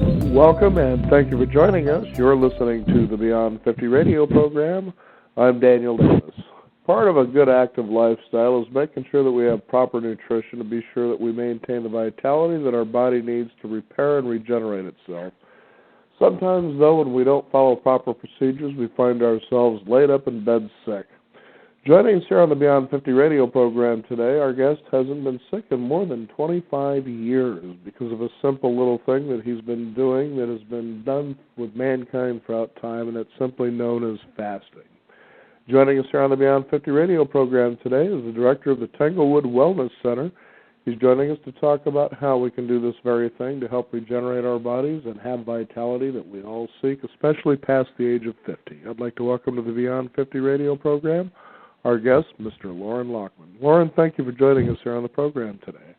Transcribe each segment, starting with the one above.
Welcome and thank you for joining us. You're listening to the Beyond 50 radio program. I'm Daniel Davis. Part of a good active lifestyle is making sure that we have proper nutrition to be sure that we maintain the vitality that our body needs to repair and regenerate itself. Sometimes, though, when we don't follow proper procedures, we find ourselves laid up in bed sick. Joining us here on the Beyond 50 radio program today, our guest hasn't been sick in more than 25 years because of a simple little thing that he's been doing that has been done with mankind throughout time, and it's simply known as fasting. Joining us here on the Beyond 50 radio program today is the director of the Tanglewood Wellness Center. He's joining us to talk about how we can do this very thing to help regenerate our bodies and have vitality that we all seek, especially past the age of 50. I'd like to welcome to the Beyond 50 radio program our guest, Mr. Loren Lockman. Loren, thank you for joining us here on the program today.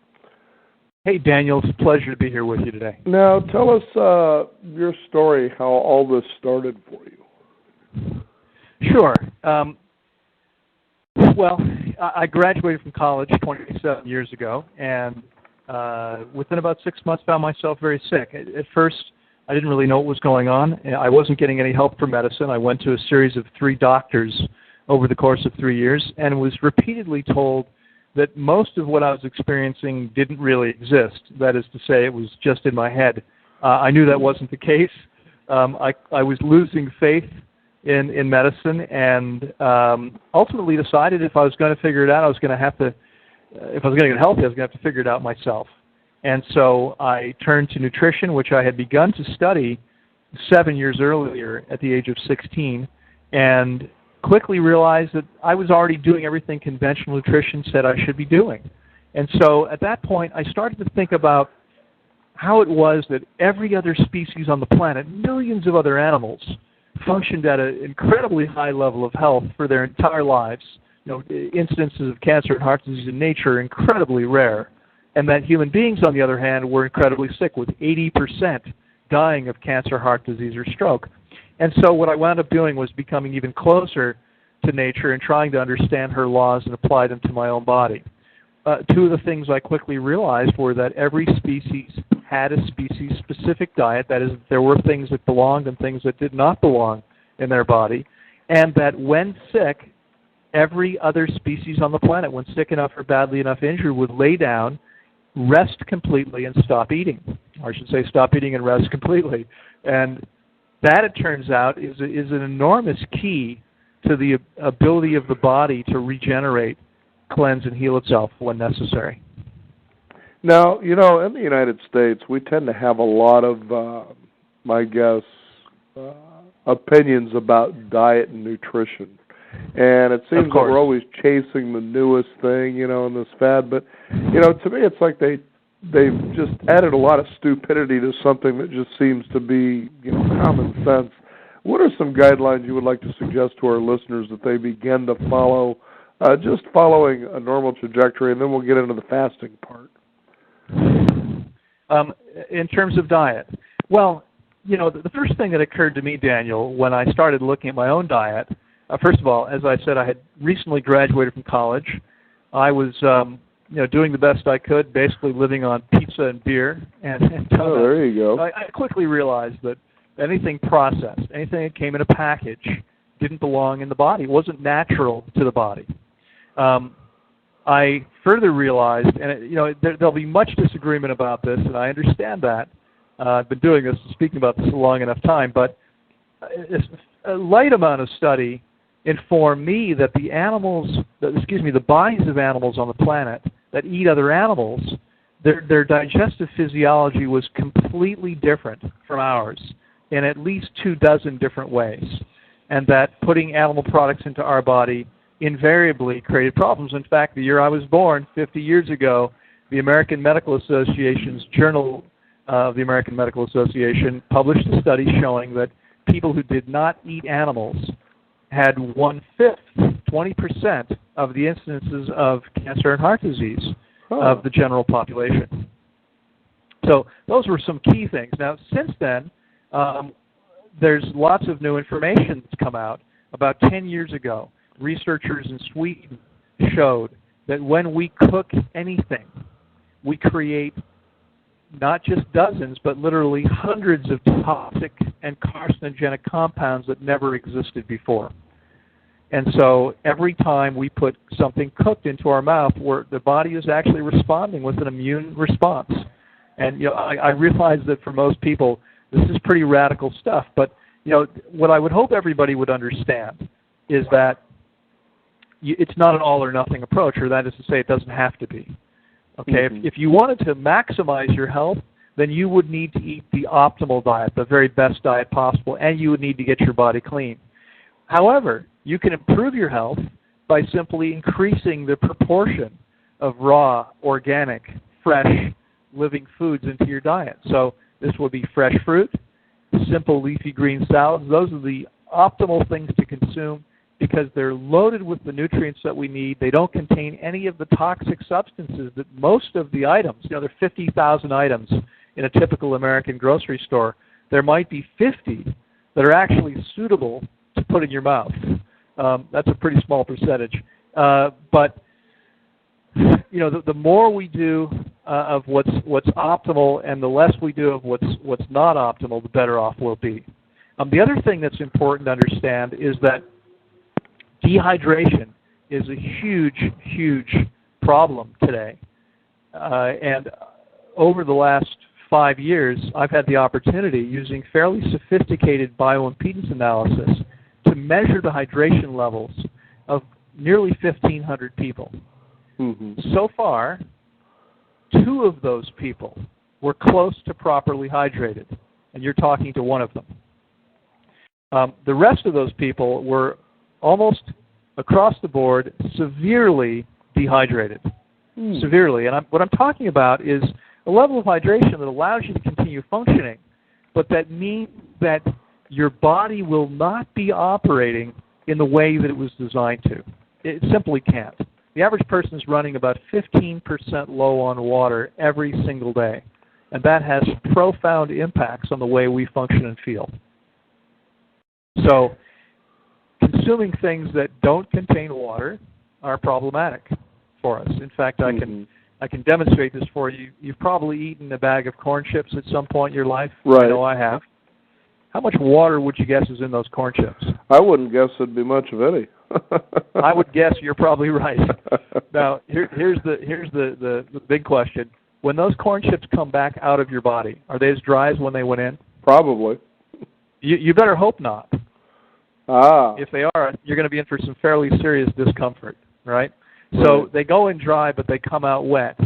Hey, Daniel. It's a pleasure to be here with you today. Now, tell us your story, how all this started for you. Sure. Well, I graduated from college 27 years ago, and within about 6 months found myself very sick. At first, I didn't really know what was going on. I wasn't getting any help from medicine. I went to a series of 3 doctors over the course of 3 years and was repeatedly told that most of what I was experiencing didn't really exist. That is to say, it was just in my head. I knew that wasn't the case. I was losing faith in medicine and ultimately decided if I was going to figure it out, if I was going to get healthy, I was going to have to figure it out myself. And so I turned to nutrition, which I had begun to study 7 years earlier at the age of 16, and quickly realized that I was already doing everything conventional nutrition said I should be doing. And so at that point, I started to think about how it was that every other species on the planet, millions of other animals, functioned at an incredibly high level of health for their entire lives. Incidences of cancer and heart disease in nature are incredibly rare. And that human beings, on the other hand, were incredibly sick, with 80% dying of cancer, heart disease, or stroke. And so what I wound up doing was becoming even closer to nature and trying to understand her laws and apply them to my own body. 2 of the things I quickly realized were that every species had a species-specific diet. That is, there were things that belonged and things that did not belong in their body. And that when sick, every other species on the planet, when sick enough or badly enough injured, would lay down, rest completely, and stop eating. Or I should say stop eating and rest completely. And that, it turns out, is an enormous key to the ability of the body to regenerate, cleanse, and heal itself when necessary. Now, in the United States, we tend to have a lot of, I guess, opinions about diet and nutrition. And it seems that we're always chasing the newest thing, in this fad. But, to me, it's like they've just added a lot of stupidity to something that just seems to be, common sense. What are some guidelines you would like to suggest to our listeners that they begin to follow, just following a normal trajectory, and then we'll get into the fasting part? In terms of diet, well, the first thing that occurred to me, Daniel, when I started looking at my own diet, first of all, as I said, I had recently graduated from college. I was doing the best I could, basically living on pizza and beer. And there you go. I quickly realized that anything processed, anything that came in a package, didn't belong in the body. It wasn't natural to the body. I further realized, and there'll be much disagreement about this, and I understand that. I've been doing this, speaking about this a long enough time, but a light amount of study informed me that the bodies of animals on the planet that eat other animals, their digestive physiology was completely different from ours in at least 24 different ways, and that putting animal products into our body invariably created problems. In fact, the year I was born, 50 years ago, the American Medical Association's Journal of the American Medical Association published a study showing that people who did not eat animals had 1/5, 20% of the incidences of cancer and heart disease of the general population. So those were some key things. Now, since then, there's lots of new information that's come out. About 10 years ago, researchers in Sweden showed that when we cook anything, we create not just dozens, but literally hundreds of toxic and carcinogenic compounds that never existed before. And so every time we put something cooked into our mouth, the body is actually responding with an immune response. And I realize that for most people, this is pretty radical stuff. But what I would hope everybody would understand is that it's not an all or nothing approach, or that is to say, it doesn't have to be. Okay, if you wanted to maximize your health, then you would need to eat the optimal diet, the very best diet possible, and you would need to get your body clean. However, you can improve your health by simply increasing the proportion of raw, organic, fresh, living foods into your diet. So this would be fresh fruit, simple leafy green salads. Those are the optimal things to consume because they're loaded with the nutrients that we need. They don't contain any of the toxic substances that most of the items, there are 50,000 items in a typical American grocery store. There might be 50 that are actually suitable to put in your mouth. That's a pretty small percentage. But the more we do of what's optimal and the less we do of what's not optimal, the better off we'll be. The other thing that's important to understand is that dehydration is a huge, huge problem today. And over the last 5 years, I've had the opportunity, using fairly sophisticated bioimpedance analysis, to measure the hydration levels of nearly 1,500 people. So far, 2 of those people were close to properly hydrated, and you're talking to one of them. The rest of those people were almost across the board severely dehydrated. Severely. And what I'm talking about is a level of hydration that allows you to continue functioning, but that means that your body will not be operating in the way that it was designed to. It simply can't. The average person is running about 15% low on water every single day, and that has profound impacts on the way we function and feel. So consuming things that don't contain water are problematic for us. In fact, I can demonstrate this for you. You've probably eaten a bag of corn chips at some point in your life. Right. I know I have. How much water would you guess is in those corn chips? I wouldn't guess it'd be much of any. I would guess you're probably right. Now, here's the big question. When those corn chips come back out of your body, are they as dry as when they went in? Probably. You better hope not. If they are, you're going to be in for some fairly serious discomfort, right? So they go in dry, but they come out wet.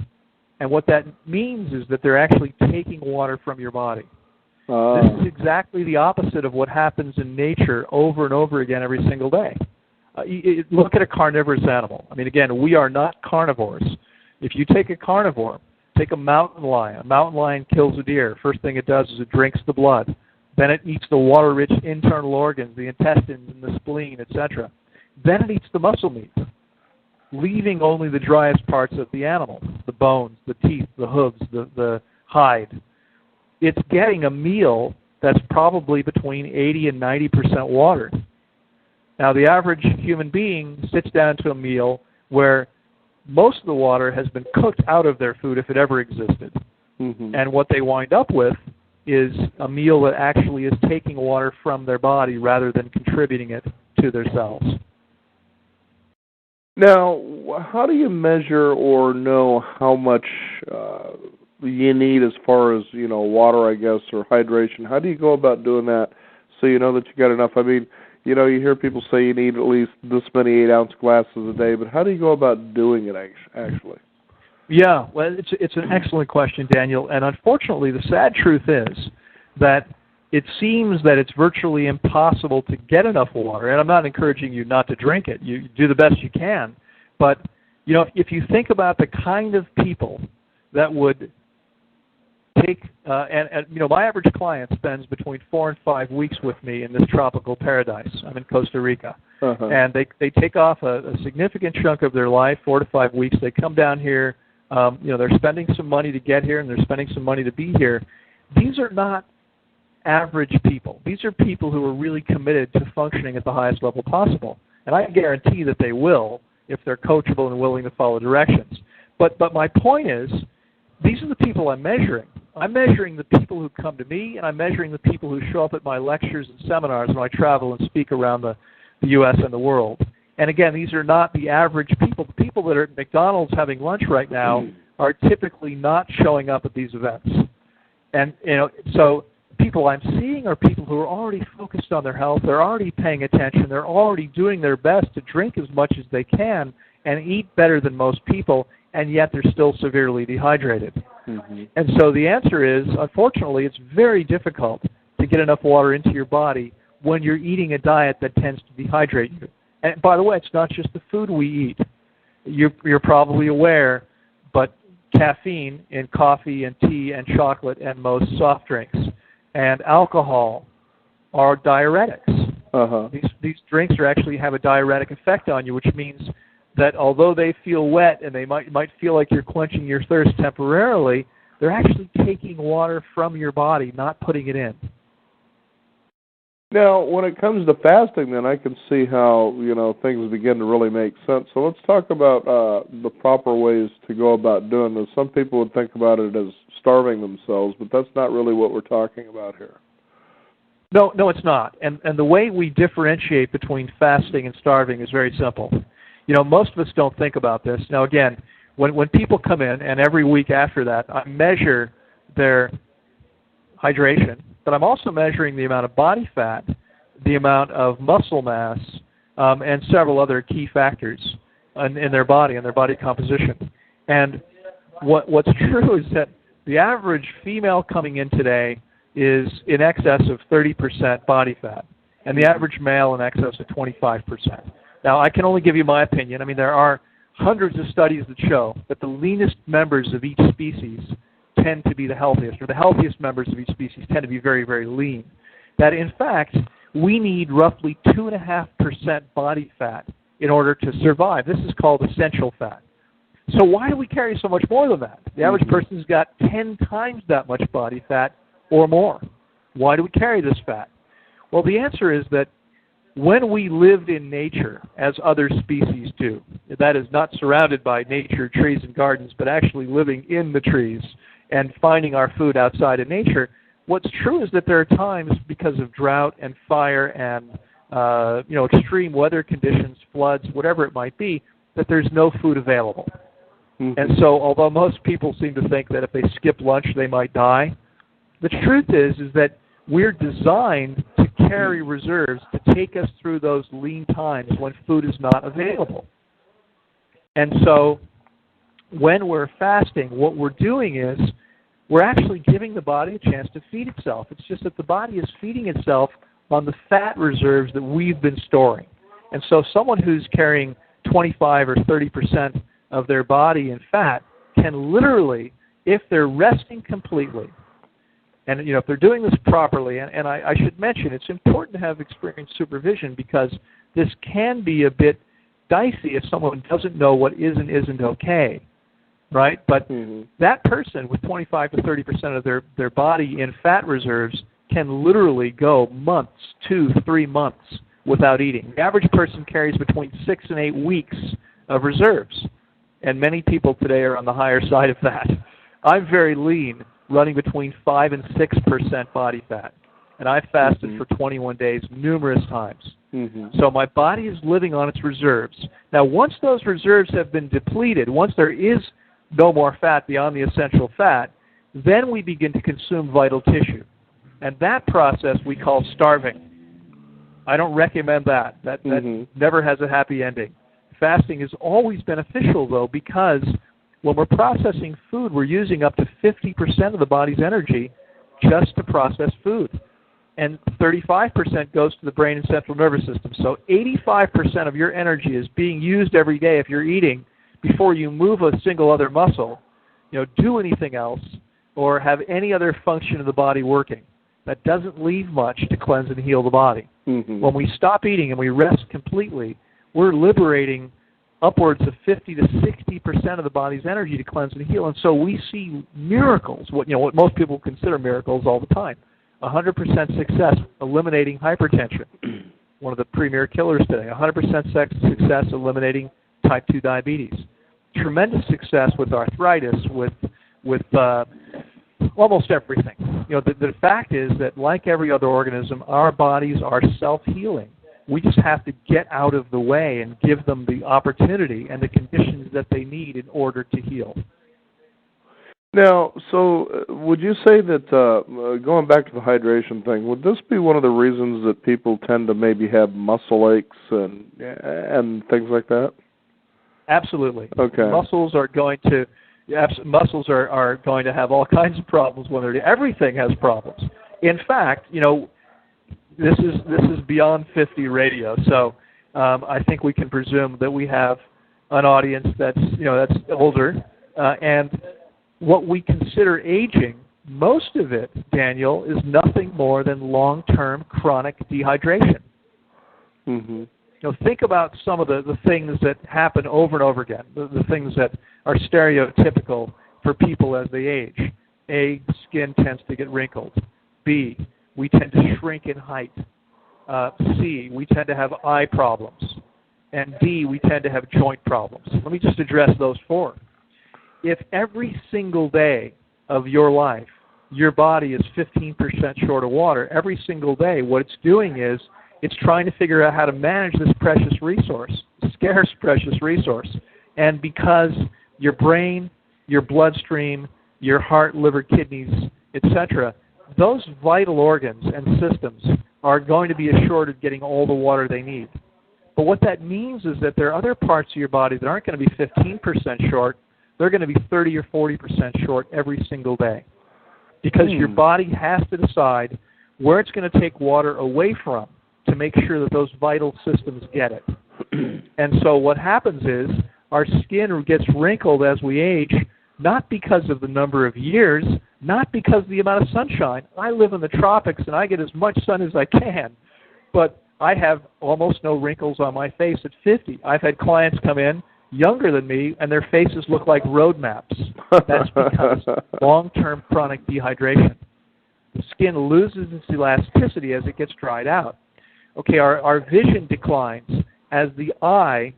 And what that means is that they're actually taking water from your body. This is exactly the opposite of what happens in nature over and over again every single day. Look at a carnivorous animal. I mean, again, we are not carnivores. If you take a carnivore, take a mountain lion kills a deer. First thing it does is it drinks the blood. Then it eats the water-rich internal organs, the intestines and the spleen, etc. Then it eats the muscle meat, leaving only the driest parts of the animal, the bones, the teeth, the hooves, the hide. It's getting a meal that's probably between 80 and 90% water. Now, the average human being sits down to a meal where most of the water has been cooked out of their food if it ever existed. And what they wind up with is a meal that actually is taking water from their body rather than contributing it to their cells. Now, how do you measure or know how much you need as far as, water, I guess, or hydration? How do you go about doing that so you know that you got enough? I mean, you hear people say you need at least this many 8-ounce glasses a day, but how do you go about doing it actually? Yeah, well, it's an excellent question, Daniel. And unfortunately, the sad truth is that it seems that it's virtually impossible to get enough water. And I'm not encouraging you not to drink it. You do the best you can. But, if you think about the kind of people that would take, my average client spends between 4 and 5 weeks with me in this tropical paradise. I'm in Costa Rica. And they take off a significant chunk of their life, 4 to 5 weeks. They come down here. They're spending some money to get here, and they're spending some money to be here. These are not average people. These are people who are really committed to functioning at the highest level possible. And I guarantee that they will if they're coachable and willing to follow directions. But my point is, these are the people I'm measuring. I'm measuring the people who come to me, and I'm measuring the people who show up at my lectures and seminars when I travel and speak around the U.S. and the world. And again, these are not the average people. The people that are at McDonald's having lunch right now are typically not showing up at these events. And, so people I'm seeing are people who are already focused on their health. They're already paying attention. They're already doing their best to drink as much as they can and eat better than most people, and yet they're still severely dehydrated. Mm-hmm. And so the answer is, unfortunately, it's very difficult to get enough water into your body when you're eating a diet that tends to dehydrate you. And by the way, it's not just the food we eat. You're probably aware, but caffeine in coffee and tea and chocolate and most soft drinks and alcohol are diuretics. Uh-huh. These drinks actually have a diuretic effect on you, which means that although they feel wet and they might feel like you're quenching your thirst temporarily, they're actually taking water from your body, not putting it in. Now, when it comes to fasting, then I can see how, things begin to really make sense. So let's talk about the proper ways to go about doing this. Some people would think about it as starving themselves, but that's not really what we're talking about here. No, it's not. And the way we differentiate between fasting and starving is very simple. Most of us don't think about this. Now, again, when people come in, and every week after that, I measure their hydration, but I'm also measuring the amount of body fat, the amount of muscle mass, and several other key factors in their body and their body composition. And what's true is that the average female coming in today is in excess of 30% body fat, and the average male in excess of 25%. Now, I can only give you my opinion. I mean, there are hundreds of studies that show that the leanest members of each species tend to be the healthiest, or the healthiest members of each species tend to be very, very lean. That, in fact, we need roughly 2.5% body fat in order to survive. This is called essential fat. So why do we carry so much more than that? The average person's got 10 times that much body fat or more. Why do we carry this fat? Well, the answer is that when we lived in nature, as other species do, that is not surrounded by nature, trees, and gardens, but actually living in the trees and finding our food outside in nature, what's true is that there are times because of drought and fire and extreme weather conditions, floods, whatever it might be, that there's no food available. Mm-hmm. And so although most people seem to think that if they skip lunch they might die, the truth is that we're designed to carry reserves to take us through those lean times when food is not available. And so when we're fasting, what we're doing is we're actually giving the body a chance to feed itself. It's just that the body is feeding itself on the fat reserves that we've been storing. And so someone who's carrying 25 or 30% of their body in fat can literally, if they're resting completely, and if they're doing this properly, and I should mention it's important to have experienced supervision because this can be a bit dicey if someone doesn't know what is and isn't okay, right? But that person with 25 to 30% of their body in fat reserves can literally go months, 2-3 months without eating. The average person carries between 6 and 8 weeks of reserves, and many people today are on the higher side of that. I'm very lean, running between 5 and 6% body fat. And I've fasted for 21 days numerous times. So my body is living on its reserves. Now, once those reserves have been depleted, once there is no more fat beyond the essential fat, then we begin to consume vital tissue. And that process we call starving. I don't recommend that. That never has a happy ending. Fasting is always beneficial, though, because when we're processing food, we're using up to 50% of the body's energy just to process food. And 35% goes to the brain and central nervous system. So 85% of your energy is being used every day if you're eating before you move a single other muscle, do anything else, or have any other function of the body working. That doesn't leave much to cleanse and heal the body. When we stop eating and we rest completely, we're liberating upwards of 50 to 60% of the body's energy to cleanse and heal. And so we see miracles, what most people consider miracles all the time. 100% success eliminating hypertension, one of the premier killers today. 100% success eliminating type 2 diabetes. Tremendous success with arthritis, with Almost everything. The fact is that, like every other organism, our bodies are self-healing. We just have to get out of the way and give them the opportunity and the conditions that they need in order to heal. Now, so would you say that, going back to the hydration thing, would this be one of the reasons that people tend to maybe have muscle aches and things like that? Absolutely. Okay. Muscles are going to have all kinds of problems when they're everything has problems. In fact, this is Beyond 50 radio, so I think we can presume that we have an audience that's older, and what we consider aging, most of it, Daniel, is nothing more than long-term chronic dehydration. Mm-hmm. Think about some of the things that happen over and over again, the things that are stereotypical for people as they age. A, skin tends to get wrinkled. B, we tend to shrink in height. C, we tend to have eye problems. And D, we tend to have joint problems. Let me just address those four. If every single day of your life, your body is 15% short of water, every single day, what it's doing is it's trying to figure out how to manage this precious resource, scarce precious resource. And because your brain, your bloodstream, your heart, liver, kidneys, etc., those vital organs and systems are going to be assured of getting all the water they need. But what that means is that there are other parts of your body that aren't going to be 15% short. They're going to be 30 or 40% short every single day. Because your body has to decide where it's going to take water away from to make sure that those vital systems get it. And so what happens is our skin gets wrinkled as we age, not because of the number of years, not because of the amount of sunshine. I live in the tropics and I get as much sun as I can, but I have almost no wrinkles on my face at 50. I've had clients come in younger than me, and their faces look like road maps. That's because long-term chronic dehydration. The skin loses its elasticity as it gets dried out. Okay, our vision declines as the eye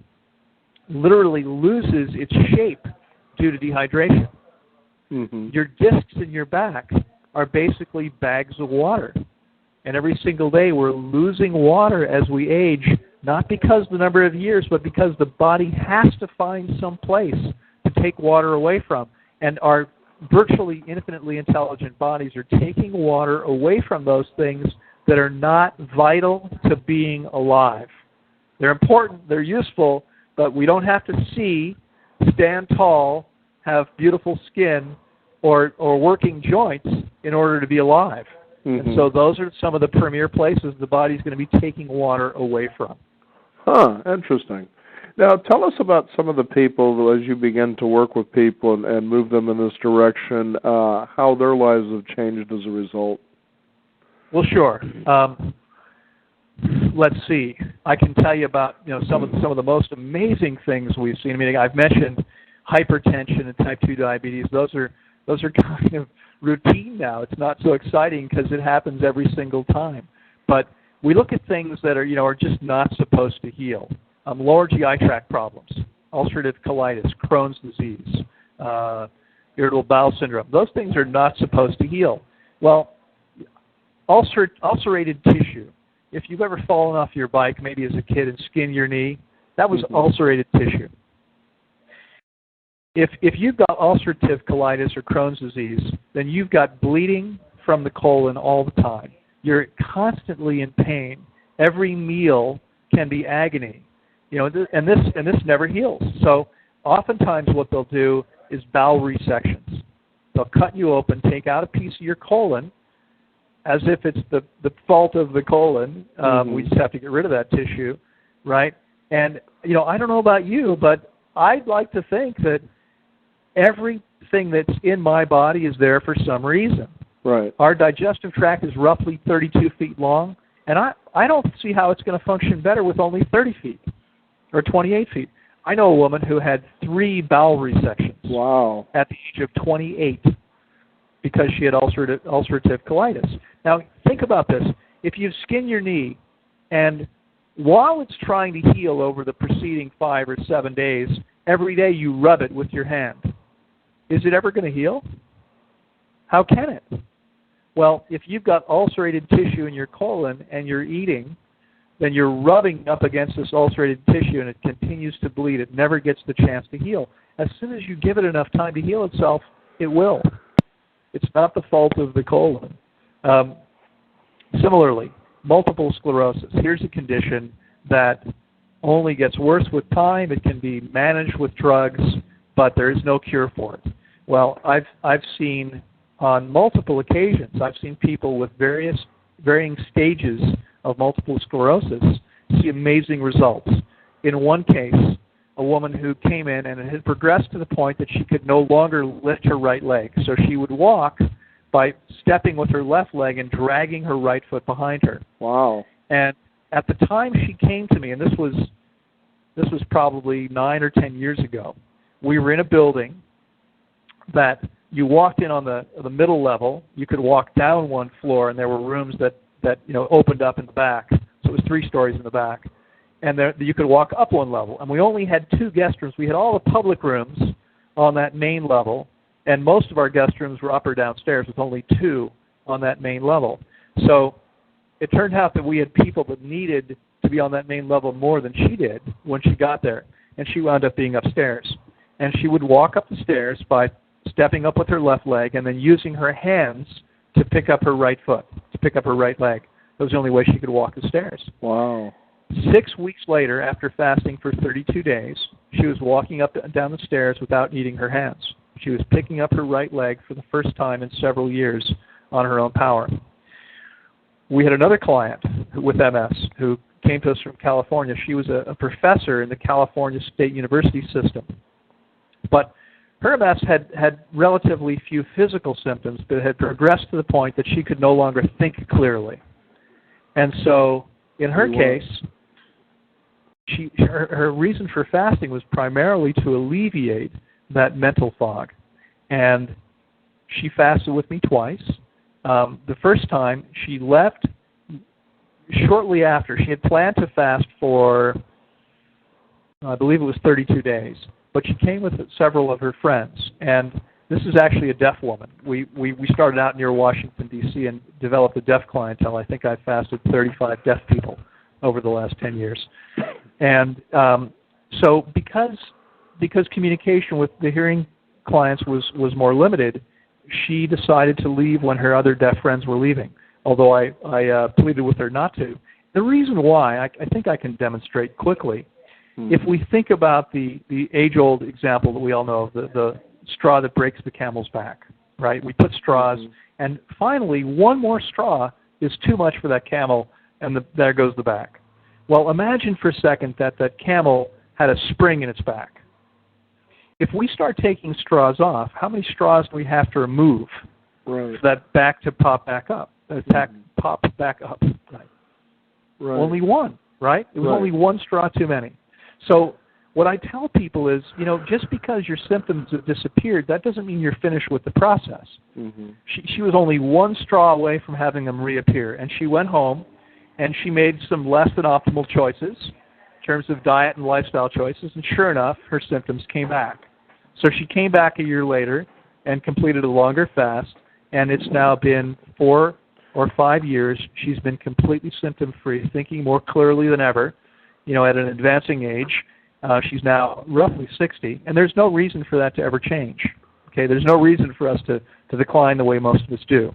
literally loses its shape due to dehydration. Mm-hmm. Your discs in your back are basically bags of water. And every single day we're losing water as we age, not because of the number of years, but because the body has to find some place to take water away from. And our virtually infinitely intelligent bodies are taking water away from those things that are not vital to being alive. They're important, they're useful, but we don't have to see, stand tall, have beautiful skin, or working joints in order to be alive. Mm-hmm. And so those are some of the premier places the body's going to be taking water away from. Huh, interesting. Now, tell us about some of the people, as you begin to work with people and move them in this direction, how their lives have changed as a result. Well, sure. Let's see. I can tell you about some of the most amazing things we've seen. I mean, I've mentioned hypertension and type 2 diabetes. Those are kind of routine now. It's not so exciting because it happens every single time. But we look at things that are just not supposed to heal. Lower GI tract problems, ulcerative colitis, Crohn's disease, irritable bowel syndrome. Those things are not supposed to heal. Well, ulcerated tissue. If you've ever fallen off your bike, maybe as a kid, and skinned your knee, that was ulcerated tissue. If you've got ulcerative colitis or Crohn's disease, then you've got bleeding from the colon all the time. You're constantly in pain. Every meal can be agony. And this never heals. So oftentimes what they'll do is bowel resections. They'll cut you open, take out a piece of your colon, as if it's the fault of the colon. We just have to get rid of that tissue, right? And, I don't know about you, but I'd like to think that everything that's in my body is there for some reason. Right. Our digestive tract is roughly 32 feet long, and I don't see how it's going to function better with only 30 feet or 28 feet. I know a woman who had 3 bowel resections. Wow. At the age of 28 because she had ulcerative colitis. Now, think about this. If you skin your knee, and while it's trying to heal over the preceding 5 or 7 days, every day you rub it with your hand, is it ever going to heal? How can it? Well, if you've got ulcerated tissue in your colon and you're eating, then you're rubbing up against this ulcerated tissue and it continues to bleed. It never gets the chance to heal. As soon as you give it enough time to heal itself, it will. It's not the fault of the colon. Similarly, multiple sclerosis. Here's a condition that only gets worse with time. It can be managed with drugs, but there is no cure for it. Well, I've seen on multiple occasions, I've seen people with varying stages of multiple sclerosis see amazing results. In one case, a woman who came in and it had progressed to the point that she could no longer lift her right leg. So she would walk by stepping with her left leg and dragging her right foot behind her. Wow. And at the time she came to me, and this was probably 9 or 10 years ago, we were in a building that you walked in on the middle level. You could walk down one floor, and there were rooms that opened up in the back. So it was 3 stories in the back. And there, you could walk up one level. And we only had 2 guest rooms. We had all the public rooms on that main level, and most of our guest rooms were up or downstairs with only 2 on that main level. So it turned out that we had people that needed to be on that main level more than she did when she got there. And she wound up being upstairs. And she would walk up the stairs by stepping up with her left leg and then using her hands to pick up her right foot, to pick up her right leg. That was the only way she could walk the stairs. Wow. 6 weeks later, after fasting for 32 days, she was walking up and down the stairs without needing her hands. She was picking up her right leg for the first time in several years on her own power. We had another client with MS who came to us from California. She was a professor in the California State University system. But her MS had relatively few physical symptoms, but had progressed to the point that she could no longer think clearly. And so, in her case, her reason for fasting was primarily to alleviate that mental fog. And she fasted with me twice. The first time, she left shortly after. She had planned to fast for, I believe it was 32 days. But she came with several of her friends. And this is actually a deaf woman. We started out near Washington, D.C. and developed a deaf clientele. I think I fasted 35 deaf people over the last 10 years. And so because communication with the hearing clients was more limited, she decided to leave when her other deaf friends were leaving, although I pleaded with her not to. The reason why, I think I can demonstrate quickly. If we think about the age-old example that we all know of, the straw that breaks the camel's back, right? We put straws, and finally one more straw is too much for that camel, and there goes the back. Well, imagine for a second that camel had a spring in its back. If we start taking straws off, how many straws do we have to remove for that back to pop back up? Pop back up. Right. Only one, right? It was only one straw too many. So what I tell people is, just because your symptoms have disappeared, that doesn't mean you're finished with the process. She was only one straw away from having them reappear, and she went home and she made some less than optimal choices in terms of diet and lifestyle choices, and sure enough, her symptoms came back. So she came back a year later and completed a longer fast, and it's now been 4 or 5 years. She's been completely symptom-free, thinking more clearly than ever, at an advancing age. She's now roughly 60, and there's no reason for that to ever change. Okay, there's no reason for us to decline the way most of us do.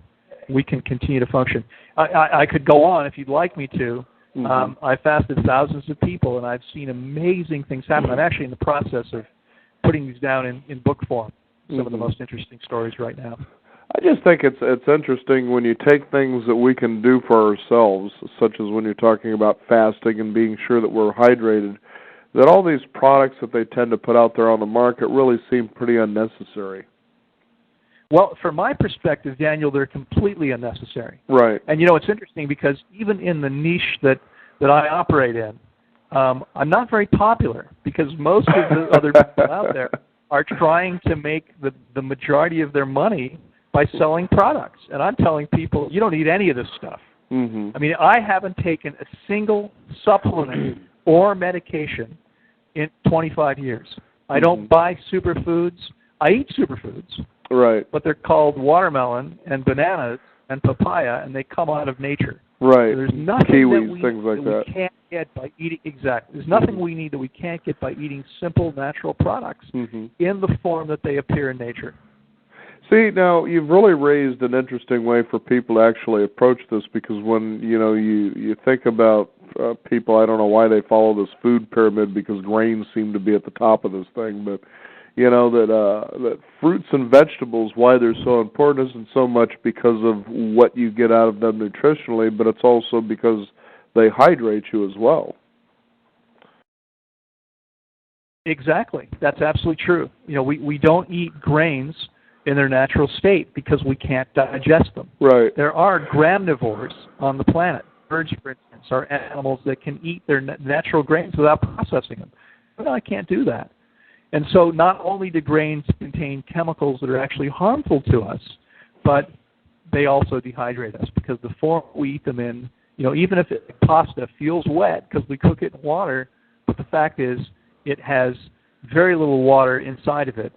We can continue to function. I could go on if you'd like me to. I fasted thousands of people, and I've seen amazing things happen. I'm actually in the process of putting these down in book form, some of the most interesting stories right now. I just think it's interesting when you take things that we can do for ourselves, such as when you're talking about fasting and being sure that we're hydrated, that all these products that they tend to put out there on the market really seem pretty unnecessary. Well, from my perspective, Daniel, they're completely unnecessary. Right. And it's interesting because even in the niche that I operate in, I'm not very popular because most of the other people out there are trying to make the majority of their money by selling products. And I'm telling people, you don't need any of this stuff. I mean, I haven't taken a single supplement or medication in 25 years. I don't buy superfoods. I eat superfoods. Right. but they're called watermelon and bananas and papaya, and they come out of nature. Right. So there's nothing Kiwis, things like that we can't get by eating. Exactly. There's nothing we need that we can't get by eating simple, natural products in the form that they appear in nature. See, now you've really raised an interesting way for people to actually approach this, because when you think about people, I don't know why they follow this food pyramid, because grains seem to be at the top of this thing, but that fruits and vegetables, why they're so important isn't so much because of what you get out of them nutritionally, but it's also because they hydrate you as well. Exactly. That's absolutely true. We don't eat grains in their natural state because we can't digest them. Right. There are gramnivores on the planet. Birds, for instance, are animals that can eat their natural grains without processing them. But I can't do that. And so not only do grains contain chemicals that are actually harmful to us, but they also dehydrate us, because the form we eat them in, even if pasta feels wet because we cook it in water, but the fact is it has very little water inside of it.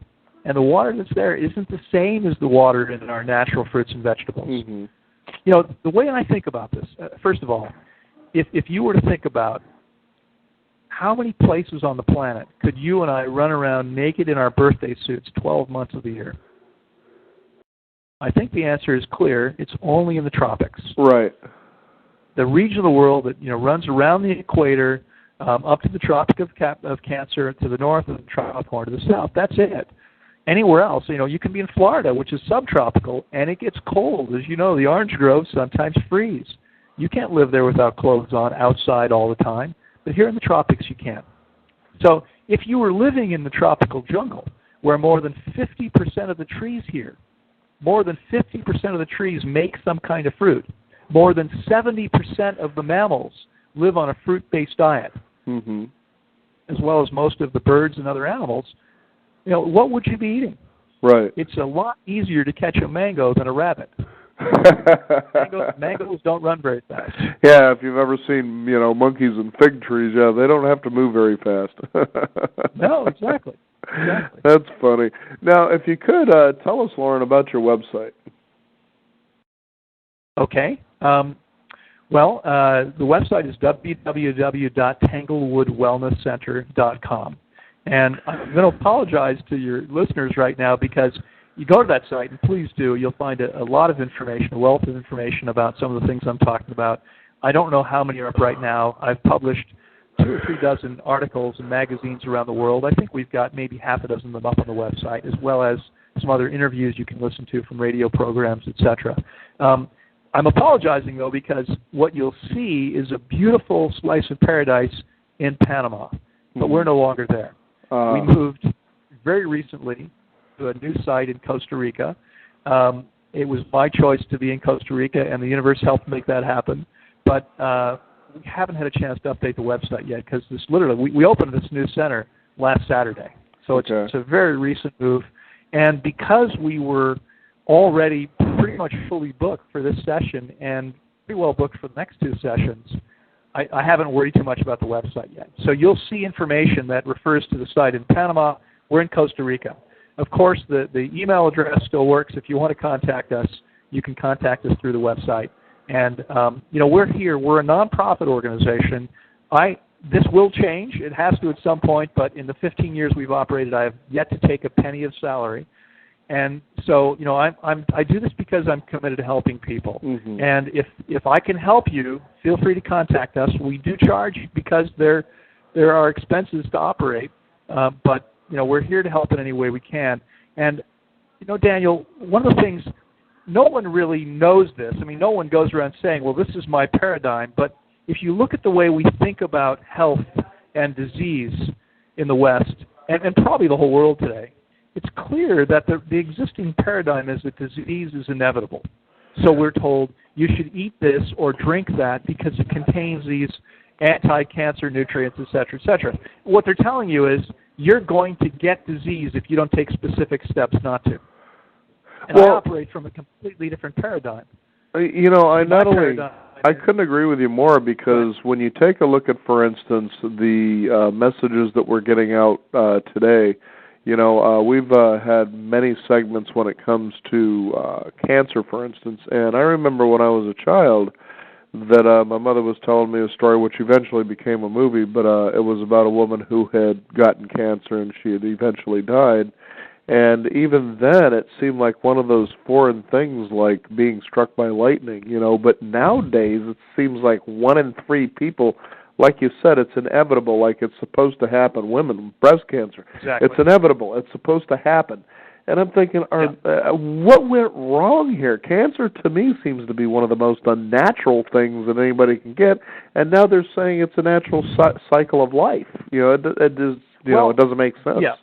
And the water that's there isn't the same as the water in our natural fruits and vegetables. Mm-hmm. The way I think about this, first of all, if you were to think about how many places on the planet could you and I run around naked in our birthday suits 12 months of the year? I think the answer is clear. It's only in the tropics. Right. The region of the world that runs around the equator, up to the Tropic of Cancer, to the north, and the Tropic of Horn to the south. That's it. Anywhere else, you can be in Florida, which is subtropical, and it gets cold. As you know, the orange groves sometimes freeze. You can't live there without clothes on outside all the time. But here in the tropics, you can. So if you were living in the tropical jungle, where more than 50% of the trees here, more than 50% of the trees make some kind of fruit, more than 70% of the mammals live on a fruit-based diet, as well as most of the birds and other animals, what would you be eating? Right. It's a lot easier to catch a mango than a rabbit. Mangoes don't run very fast. Yeah, if you've ever seen, monkeys and fig trees, they don't have to move very fast. No, exactly. That's funny. Now, if you could, tell us, Loren, about your website. Okay. The website is www.tanglewoodwellnesscenter.com. And I'm going to apologize to your listeners right now, because you go to that site, and please do, you'll find a lot of information, a wealth of information about some of the things I'm talking about. I don't know how many are up right now. I've published 2 or 3 dozen articles in magazines around the world. I think we've got maybe half a dozen of them up on the website, as well as some other interviews you can listen to from radio programs, etc. I'm apologizing, though, because what you'll see is a beautiful slice of paradise in Panama, but we're no longer there. We moved very recently to a new site in Costa Rica. It was my choice to be in Costa Rica, and the universe helped make that happen. But we haven't had a chance to update the website yet, because we opened this new center last Saturday. So it's a very recent move. And because we were already pretty much fully booked for this session and pretty well booked for the next 2 sessions, I haven't worried too much about the website yet. So you'll see information that refers to the site in Panama. We're in Costa Rica. Of course, the email address still works. If you want to contact us, you can contact us through the website. And, we're here. We're a nonprofit organization. This will change. It has to at some point, but in the 15 years we've operated, I have yet to take a penny of salary. And so, I do this because I'm committed to helping people. And if I can help you, feel free to contact us. We do charge because there are expenses to operate, but we're here to help in any way we can. And Daniel, one of the things, no one really knows this. I mean, no one goes around saying, well, this is my paradigm. But if you look at the way we think about health and disease in the West, and probably the whole world today, it's clear that the existing paradigm is that disease is inevitable. So we're told you should eat this or drink that because it contains these anti-cancer nutrients, et cetera, et cetera. What they're telling you is you're going to get disease if you don't take specific steps not to. And I operate from a completely different paradigm. I couldn't agree with you more, because when you take a look at, for instance, the messages that we're getting out today, We've had many segments when it comes to cancer, for instance, and I remember when I was a child that my mother was telling me a story which eventually became a movie, but it was about a woman who had gotten cancer and she had eventually died. And even then, it seemed like one of those foreign things, like being struck by lightning, But nowadays, it seems like 1 in 3 people, like you said, it's inevitable, like it's supposed to happen. Women, breast cancer, Exactly. It's inevitable. It's supposed to happen. And I'm thinking, what went wrong here? Cancer, to me, seems to be one of the most unnatural things that anybody can get, and now they're saying it's a natural cycle of life. It doesn't make sense. Yeah.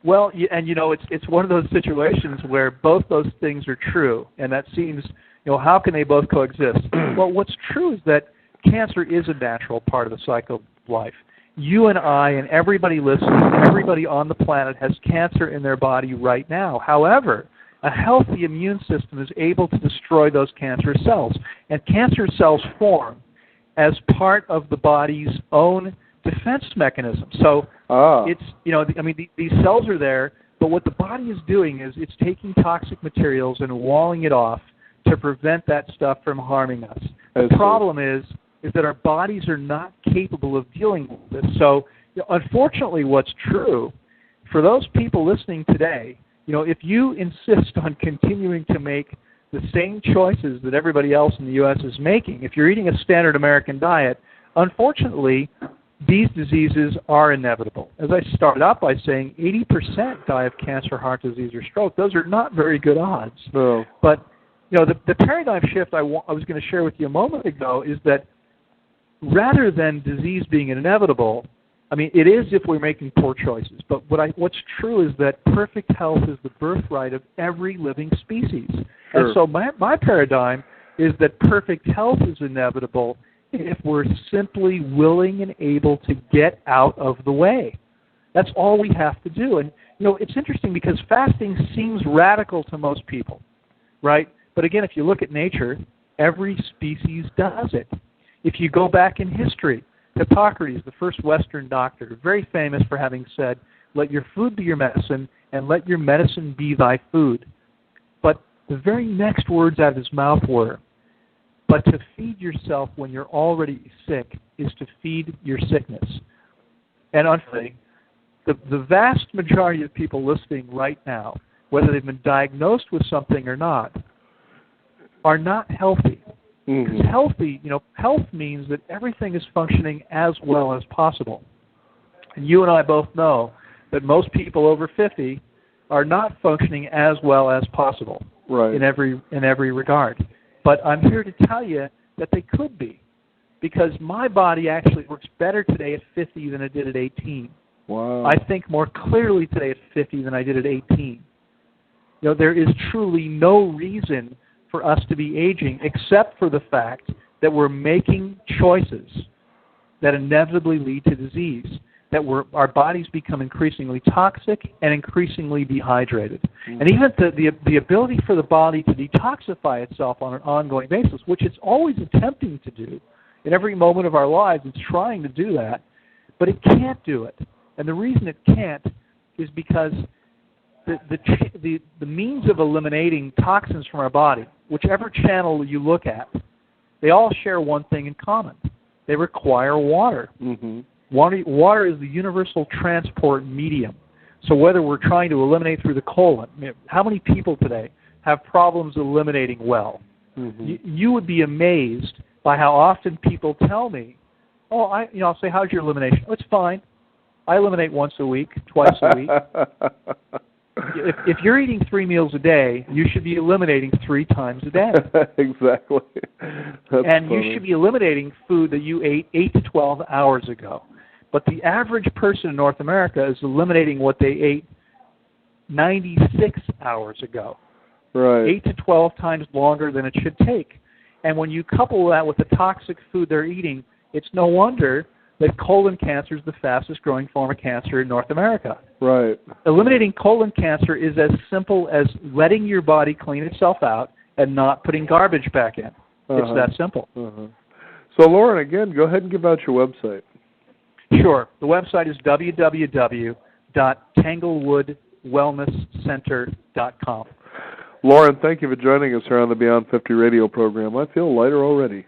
Well, and it's one of those situations where both those things are true, and that seems, how can they both coexist? Well, what's true is that cancer is a natural part of the cycle of life. You and I and everybody listening, everybody on the planet has cancer in their body right now. However, a healthy immune system is able to destroy those cancer cells, and cancer cells form as part of the body's own defense mechanism. So it's, these cells are there, but what the body is doing is it's taking toxic materials and walling it off to prevent that stuff from harming us. The problem is that our bodies are not capable of dealing with this. So, unfortunately, what's true, for those people listening today, if you insist on continuing to make the same choices that everybody else in the U.S. is making, if you're eating a standard American diet, unfortunately, these diseases are inevitable. As I started out by saying, 80% die of cancer, heart disease, or stroke. Those are not very good odds. No. But, the paradigm shift I was going to share with you a moment ago is that rather than disease being inevitable, it is if we're making poor choices. But what's true is that perfect health is the birthright of every living species. Sure. And so my paradigm is that perfect health is inevitable if we're simply willing and able to get out of the way. That's all we have to do. And, it's interesting because fasting seems radical to most people, right? But again, if you look at nature, every species does it. If you go back in history, Hippocrates, the first Western doctor, very famous for having said, "Let your food be your medicine, and let your medicine be thy food." But the very next words out of his mouth were, "But to feed yourself when you're already sick is to feed your sickness." And unfortunately, the vast majority of people listening right now, whether they've been diagnosed with something or not, are not healthy. Because health means that everything is functioning as well as possible. And you and I both know that most people over 50 are not functioning as well as possible, right, in every regard. But I'm here to tell you that they could be, because my body actually works better today at 50 than it did at 18. Wow. I think more clearly today at 50 than I did at 18. There is truly no reason for us to be aging except for the fact that we're making choices that inevitably lead to disease, that our bodies become increasingly toxic and increasingly dehydrated. Mm-hmm. And even the ability for the body to detoxify itself on an ongoing basis, which it's always attempting to do in every moment of our lives, it's trying to do that, but it can't do it. And the reason it can't is because the means of eliminating toxins from our body, whichever channel you look at, they all share one thing in common. They require water. Mm-hmm. Water is the universal transport medium. So whether we're trying to eliminate through the colon, how many people today have problems eliminating well? Mm-hmm. You would be amazed by how often people tell me, I'll say, how's your elimination? Oh, it's fine. I eliminate once a week, twice a week. If you're eating 3 meals a day, you should be eliminating 3 times a day. Exactly. That's funny. You should be eliminating food that you ate 8 to 12 hours ago. But the average person in North America is eliminating what they ate 96 hours ago. Right. 8 to 12 times longer than it should take. And when you couple that with the toxic food they're eating, it's no wonder that colon cancer is the fastest growing form of cancer in North America. Right. Eliminating colon cancer is as simple as letting your body clean itself out and not putting garbage back in. It's that simple. So, Loren, again, go ahead and give out your website. Sure. The website is www.syndicated, www.tanglewoodwellnesscenter.com. Loren, thank you for joining us here on the Beyond 50 radio program. I feel lighter already.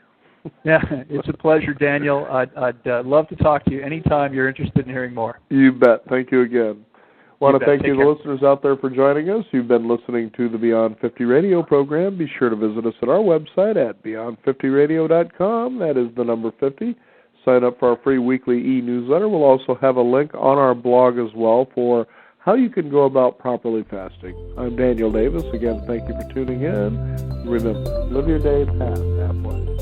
Yeah, it's a pleasure, Daniel. I'd love to talk to you anytime you're interested in hearing more. You bet. Thank you again. I want to thank you, Take care. the listeners out there, for joining us. You've been listening to the Beyond 50 radio program. Be sure to visit us at our website at beyond50radio.com. That is the number 50. Sign up for our free weekly e-newsletter. We'll also have a link on our blog as well for how you can go about properly fasting. I'm Daniel Davis. Again, thank you for tuning in. Remember, live your day past halfway.